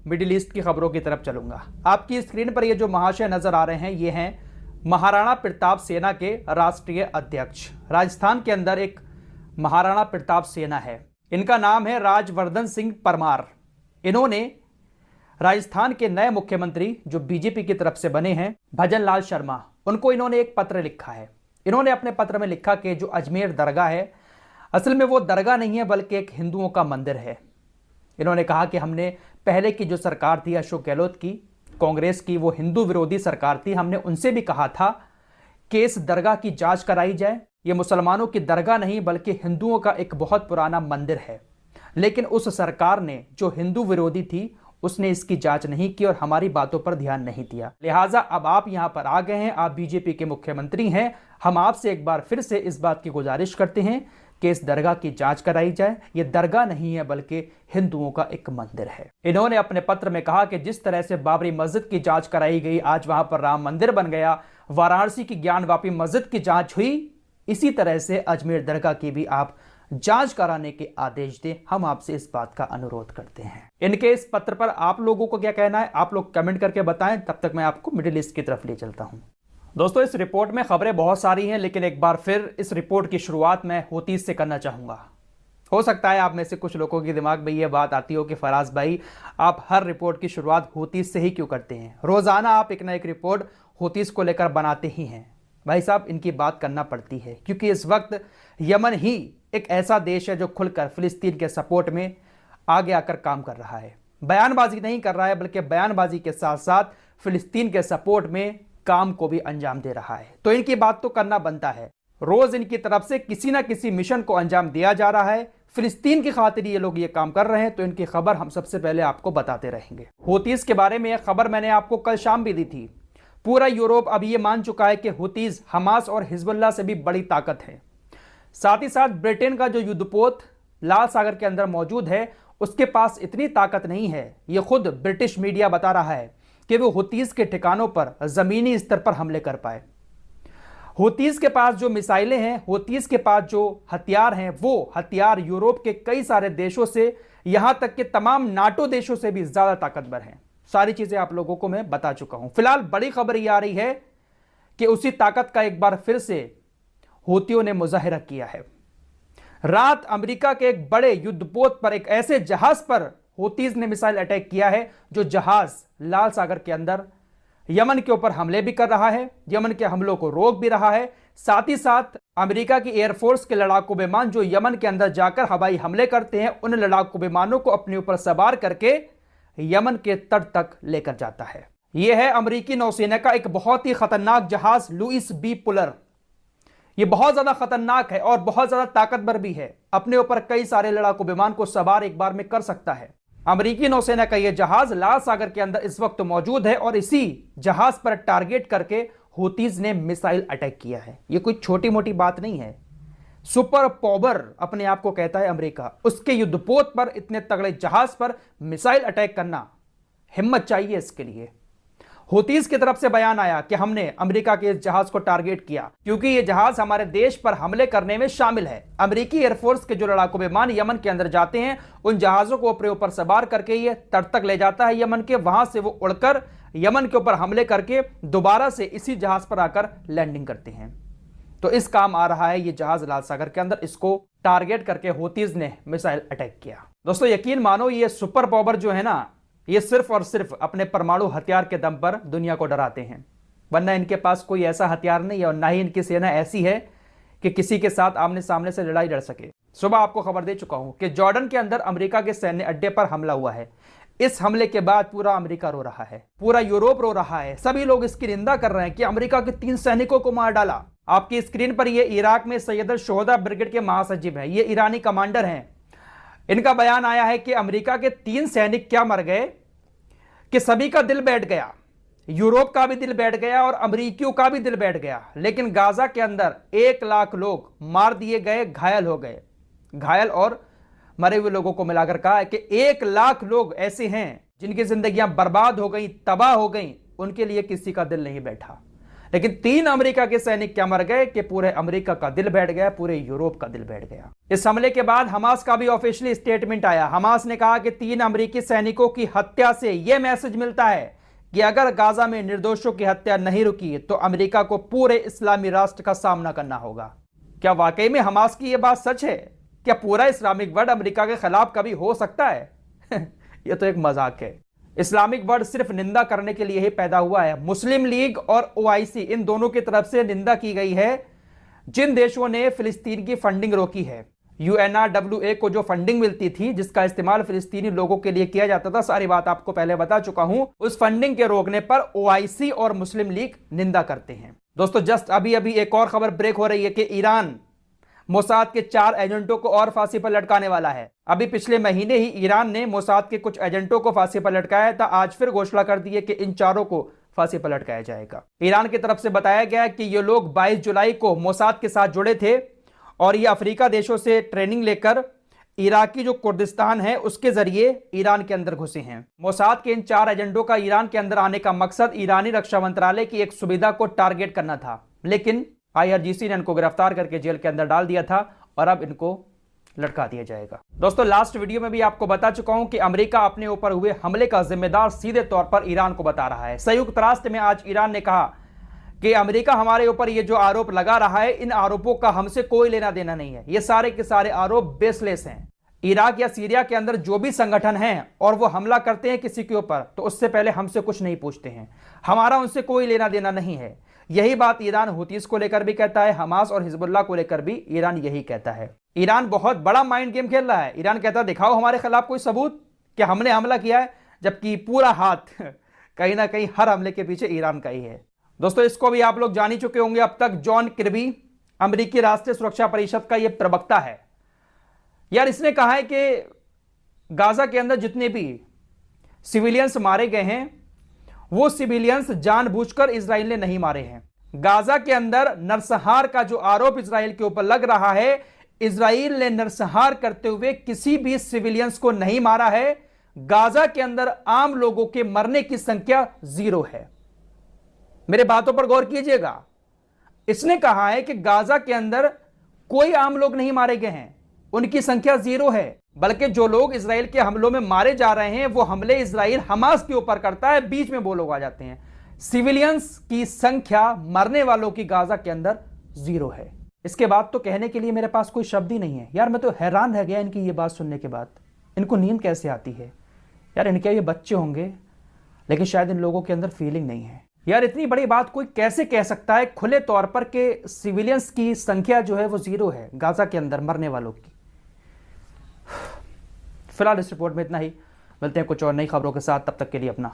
Middle east की खबरों की तरफ चलूंगा। आपकी स्क्रीन पर ये जो महाशय नजर आ रहे हैं, ये हैं महाराणा प्रताप सेना के राष्ट्रीय अध्यक्ष। राजस्थान के अंदर एक महाराणा प्रताप सेना है, इनका नाम है राजवर्धन सिंह परमार। इन्होंने राजस्थान के नए मुख्यमंत्री जो बीजेपी की तरफ से बने हैं, भजन लाल शर्मा, उनको इन्होंने एक पत्र लिखा है। इन्होंने अपने पत्र में लिखा कि जो अजमेर दरगाह है, असल में वो दरगाह नहीं है बल्कि एक हिंदुओं का मंदिर है। इन्होंने कहा कि हमने पहले की जो सरकार थी अशोक गहलोत की, कांग्रेस की, वो हिंदू विरोधी सरकार थी। हमने उनसे भी कहा था कि इस दरगाह की जांच कराई जाए। ये मुसलमानों की दरगाह नहीं बल्कि हिंदुओं का एक बहुत पुराना मंदिर है। लेकिन उस सरकार ने जो हिंदू विरोधी थी उसने इसकी जांच नहीं की और हमारी बातों पर ध्यान नहीं दिया। लिहाजा अब आप यहां पर आ गए हैं, आप बीजेपी के मुख्यमंत्री हैं। हम आपसे एक बार फिर से इस बात की गुजारिश करते हैं कि इस दरगाह की जांच कराई जाए। ये दरगाह नहीं है बल्कि हिंदुओं का एक मंदिर है। इन्होंने अपने पत्र में कहा कि जिस तरह से बाबरी मस्जिद की जांच कराई गई, आज वहां पर राम मंदिर बन गया, वाराणसी की ज्ञानवापी मस्जिद की जांच हुई, इसी तरह से अजमेर दरगाह की भी आप जांच कराने के आदेश दें। हम आपसे इस बात का अनुरोध करते हैं। इनके इस पत्र पर आप लोगों को क्या कहना है, आप लोग कमेंट करके बताएं। तब तक मैं आपको मिडिल ईस्ट की तरफ ले चलता हूं। दोस्तों, इस रिपोर्ट में खबरें बहुत सारी हैं, लेकिन एक बार फिर इस रिपोर्ट की शुरुआत मैं हूतीस से करना चाहूंगा। हो सकता है आप में से कुछ लोगों के दिमाग में यह बात आती हो कि फराज भाई, आप हर रिपोर्ट की शुरुआत हूतीस से ही क्यों करते हैं? रोजाना आप एक ना एक रिपोर्ट हूतीस को लेकर बनाते ही हैं। भाई साहब, इनकी बात करना पड़ती है क्योंकि इस वक्त यमन ही एक ऐसा देश है जो खुलकर फिलिस्तीन के सपोर्ट में आगे आकर काम कर रहा है। बयानबाजी नहीं कर रहा है बल्कि बयानबाजी के साथ साथ फिलिस्तीन के सपोर्ट में काम को भी अंजाम दे रहा है। तो इनकी बात तो करना बनता है। रोज इनकी तरफ से किसी ना किसी मिशन को अंजाम दिया जा रहा है। फिलिस्तीन की खातिर ये लोग ये काम कर रहे हैं, तो इनकी खबर हम सबसे पहले आपको बताते रहेंगे। हूतीस के बारे में यह खबर मैंने आपको कल शाम भी दी थी। पूरा यूरोप अब ये मान चुका है कि हूतीस हमास और हिजबुल्लाह से भी बड़ी ताकत है। साथ ही साथ ब्रिटेन का जो युद्धपोत लाल सागर के अंदर मौजूद है, उसके पास इतनी ताकत नहीं है। यह खुद ब्रिटिश मीडिया बता रहा है कि वो हूतीस के ठिकानों पर जमीनी स्तर पर हमले कर पाए। हूतीस के पास जो मिसाइलें हैं, हूतीस के पास जो हथियार हैं, वो हथियार यूरोप के कई सारे देशों से, यहां तक कि तमाम नाटो देशों से भी ज्यादा ताकतवर हैं। सारी चीजें आप लोगों को मैं बता चुका हूं। फिलहाल बड़ी खबर यह आ रही है कि उसी ताकत का एक बार फिर से हूतियों ने मुजाहिरा किया है। रात अमेरिका के एक बड़े युद्धपोत पर, एक ऐसे जहाज पर हूतीस ने मिसाइल अटैक किया है जो जहाज लाल सागर के अंदर यमन के ऊपर हमले भी कर रहा है, यमन के हमलों को रोक भी रहा है। साथ ही साथ अमेरिका की एयरफोर्स के लड़ाकू विमान जो यमन के अंदर जाकर हवाई हमले करते हैं, उन लड़ाकू विमानों को अपने ऊपर सवार करके यमन के तट तक लेकर जाता है। यह है अमेरिकी नौसेना का एक बहुत ही खतरनाक जहाज लुइस बी पुलर। यह बहुत ज्यादा खतरनाक है और बहुत ज्यादा ताकतवर भी है। अपने ऊपर कई सारे लड़ाकू विमान को सवार एक बार में कर सकता है। अमेरिकी नौसेना का यह जहाज लाल सागर के अंदर इस वक्त मौजूद है और इसी जहाज पर टारगेट करके हूतीस ने मिसाइल अटैक किया है। यह कोई छोटी मोटी बात नहीं है। सुपर पावर अपने आप को कहता है अमेरिका, उसके युद्धपोत पर, इतने तगड़े जहाज पर मिसाइल अटैक करना, हिम्मत चाहिए इसके लिए। हूतीस की तरफ से बयान आया कि हमने अमेरिका के इस जहाज को टारगेट किया क्योंकि यह जहाज हमारे देश पर हमले करने में शामिल है। अमेरिकी एयरफोर्स के जो लड़ाकू विमान यमन के अंदर जाते हैं, उन जहाजों को अपने ऊपर सवार करके ये तट तक ले जाता है यमन के। वहां से वो उड़कर यमन के ऊपर हमले करके दोबारा से इसी जहाज पर आकर लैंडिंग करते हैं। तो इस काम आ रहा है ये जहाज लाल सागर के अंदर। इसको टारगेट करके हूतीस ने मिसाइल अटैक किया। दोस्तों, यकीन मानो, ये सुपर पावर जो है ना, ये सिर्फ और सिर्फ अपने परमाणु हथियार के दम पर दुनिया को डराते हैं, वरना इनके पास कोई ऐसा हथियार नहीं है और ना ही इनकी सेना ऐसी है कि किसी के साथ आमने सामने से लड़ाई लड़ सके। सुबह आपको खबर दे चुका हूं कि जॉर्डन के अंदर अमेरिका के सैन्य अड्डे पर हमला हुआ है। इस हमले के बाद पूरा अमेरिका रो रहा है, पूरा यूरोप रो रहा है। सभी लोग इसकी निंदा कर रहे हैं कि अमेरिका के 3 सैनिकों को मार डाला। आपकी स्क्रीन पर ये इराक में सैयद शोहदा ब्रिगेड के महासचिव हैं, ये ईरानी कमांडर हैं। इनका बयान आया है कि अमेरिका के 3 सैनिक क्या मर गए कि सभी का दिल बैठ गया। यूरोप का भी दिल बैठ गया और अमेरिकियों का भी दिल बैठ गया। लेकिन गाजा के अंदर 1 लाख लोग मार दिए गए, घायल हो गए। घायल और मरे हुए लोगों को मिलाकर कहा है कि 1 लाख लोग ऐसे हैं जिनकी जिंदगियां बर्बाद हो गई, तबाह हो गई, उनके लिए किसी का दिल नहीं बैठा। लेकिन 3 अमेरिका के सैनिक क्या मर गए कि पूरे अमेरिका का दिल बैठ गया, पूरे यूरोप का दिल बैठ गया। इस हमले के बाद हमास का भी ऑफिशियली स्टेटमेंट आया। हमास ने कहा कि 3 अमेरिकी सैनिकों की हत्या से यह मैसेज मिलता है कि अगर गाजा में निर्दोषों की हत्या नहीं रुकी तो अमेरिका को पूरे इस्लामी राष्ट्र का सामना करना होगा। क्या वाकई में हमास की यह बात सच है? क्या पूरा इस्लामिक वर्ल्ड अमेरिका के खिलाफ कभी हो सकता है? यह तो एक मजाक है। इस्लामिक वर्ल्ड सिर्फ निंदा करने के लिए ही पैदा हुआ है। मुस्लिम लीग और ओआईसी इन दोनों की तरफ से निंदा की गई है जिन देशों ने फिलिस्तीन की फंडिंग रोकी है। UNRWA को जो फंडिंग मिलती थी, जिसका इस्तेमाल फिलिस्तीनी लोगों के लिए किया जाता था, सारी बात आपको पहले बता चुका हूं। उस फंडिंग के रोकने पर ओआईसी और मुस्लिम लीग निंदा करते हैं। दोस्तों, जस्ट अभी एक और खबर ब्रेक हो रही है कि ईरान मोसाद के 4 एजेंटों को और फांसी पर लटकाने वाला है। अभी पिछले महीने ही ईरान ने मोसाद के कुछ एजेंटों को फांसी पर लटकाया था। आज फिर घोषणा कर दी है कि इन 4 को फांसी पर लटकाया जाएगा। ईरान की तरफ से बताया गया है कि ये लोग 22 जुलाई को मोसाद के साथ जुड़े थे और ये अफ्रीका देशों से ट्रेनिंग लेकर इराकी जो कुर्दिस्तान है उसके जरिए ईरान के अंदर घुसे हैं। मोसाद के इन 4 एजेंटों का ईरान के अंदर आने का मकसद ईरानी रक्षा मंत्रालय की एक सुविधा को टारगेट करना था, लेकिन IRGC ने इनको गिरफ्तार करके जेल के अंदर डाल दिया था और अब इनको लटका दिया जाएगा। दोस्तों, लास्ट वीडियो में भी आपको बता चुका हूं कि अमेरिका अपने ऊपर हुए हमले का जिम्मेदार सीधे तौर पर ईरान को बता रहा है। संयुक्त राष्ट्र में आज ईरान ने कहा कि अमेरिका हमारे ऊपर ये जो आरोप लगा रहा है, इन आरोपों का हमसे कोई लेना देना नहीं है। ये सारे के सारे आरोप बेसलेस हैं। इराक या सीरिया के अंदर जो भी संगठन हैं और वो हमला करते हैं किसी के ऊपर, तो उससे पहले हमसे कुछ नहीं पूछते हैं। हमारा उनसे कोई लेना देना नहीं है। यही बात ईरान हुतीस को लेकर भी कहता है, हमास और हिजबुल्लाह को लेकर भी ईरान यही कहता है। ईरान बहुत बड़ा माइंड गेम खेल रहा है। ईरान कहता है दिखाओ हमारे खिलाफ कोई सबूत कि हमने हमला किया है, जबकि पूरा हाथ कहीं ना कहीं हर हमले के पीछे ईरान का ही है। दोस्तों, इसको भी आप लोग जान ही चुके होंगे अब तक। जॉन किर्बी अमेरिकी राष्ट्रीय सुरक्षा परिषद का यह प्रवक्ता है। यार, इसने कहा है कि गाजा के अंदर जितने भी सिविलियंस मारे गए हैं वो सिविलियंस जानबूझकर इजराइल ने नहीं मारे हैं। गाजा के अंदर नरसंहार का जो आरोप इजराइल के ऊपर लग रहा है, इजराइल ने नरसंहार करते हुए किसी भी सिविलियंस को नहीं मारा है। गाजा के अंदर आम लोगों के मरने की संख्या 0 है। मेरे बातों पर गौर कीजिएगा। इसने कहा है कि गाजा के अंदर कोई आम लोग नहीं मारे गए हैं, उनकी संख्या 0 है। बल्कि जो लोग इजराइल के हमलों में मारे जा रहे हैं वो हमले इजराइल हमास के ऊपर करता है, बीच में वो लोग आ जाते हैं। सिविलियंस की संख्या मरने वालों की गाजा के अंदर 0 है। इसके बाद तो कहने के लिए मेरे पास कोई शब्द ही नहीं है। यार, मैं तो हैरान रह गया इनकी ये बात सुनने के बाद। इनको नींद कैसे आती है? यार, इनके ये बच्चे होंगे, लेकिन शायद इन लोगों के अंदर फीलिंग नहीं है। यार, इतनी बड़ी बात कोई कैसे कह सकता है खुले तौर पर कि सिविलियंस की संख्या जो है वो 0 है गाजा के अंदर मरने वालों की। फिलहाल इस रिपोर्ट में इतना ही। मिलते हैं कुछ और नई खबरों के साथ, तब तक के लिए अपना